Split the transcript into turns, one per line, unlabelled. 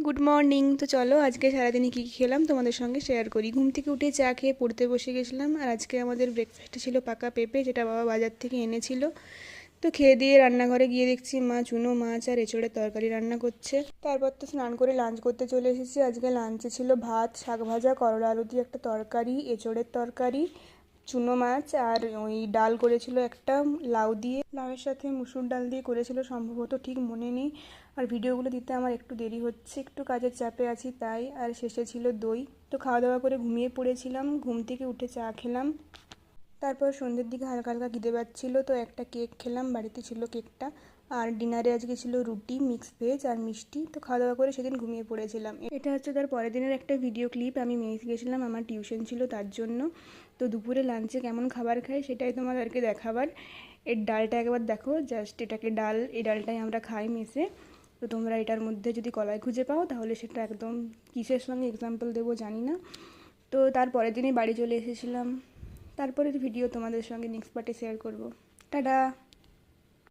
Good morning. তো চলো আজকে সারাদিনে কী কী খেলাম তোমাদের সঙ্গে শেয়ার করি। ঘুম থেকে উঠে চা খেয়ে পড়তে বসে গেছিলাম। আর আজকে আমাদের ব্রেকফাস্টে ছিল পাকা পেঁপে, যেটা বাবা বাজার থেকে এনেছিল। তো খেয়ে দিয়ে রান্নাঘরে গিয়ে দেখছি মা চুনো মাছ আর এঁচোড়ের তরকারি রান্না করছে। তারপর তো স্নান করে লাঞ্চ করতে চলে এসেছি। আজকে লাঞ্চে ছিল ভাত, শাক ভাজা, করলা আলু দিয়ে একটা তরকারি, এঁচোড়ের তরকারি, চুনো মাছ, আর ওই ডাল করেছিল একটা লাউ দিয়ে, লাউয়ের সাথে মুসুর ডাল দিয়ে করেছিল সম্ভবত, ঠিক মনে নেই। আর ভিডিওগুলো দিতে আমার একটু দেরি হচ্ছে, একটু কাজের চাপে আছি তাই। আর শেষে ছিল দই। তো খাওয়া দাওয়া করে ঘুমিয়ে পড়েছিলাম। ঘুম থেকে উঠে চা খেলাম। তারপর সন্ধ্যের দিকে হালকা হালকা খিদে পাচ্ছিল, তো একটা কেক খেলাম, বাড়িতে ছিল কেকটা। আর ডিনারে আজকে ছিল রুটি, মিক্স ভেজ আর মিষ্টি। তো খাওয়া দাওয়া করে সেদিন ঘুমিয়ে পড়েছিলাম। এটা হচ্ছে তার পরের দিনের একটা ভিডিও ক্লিপ। আমি মেস গেছিলাম, আমার টিউশন ছিল তার জন্য। তো দুপুরে লাঞ্চে কেমন খাবার খাই সেটাই তোমাদেরকে দেখাবার। এর ডালটা একবার দেখো, জাস্ট এটাকে ডাল, এই ডালটাই আমরা খাই মেসে। তো তোমরা এটার মধ্যে যদি কলাই খুঁজে পাও তাহলে সেটা একদম কিসের সঙ্গে এক্সাম্পল দেবো জানি না। তো তার পরের দিনই বাড়ি চলে এসেছিলাম। তারপরের ভিডিও তোমাদের সঙ্গে নেক্সট পার্টে শেয়ার করব। টাটা।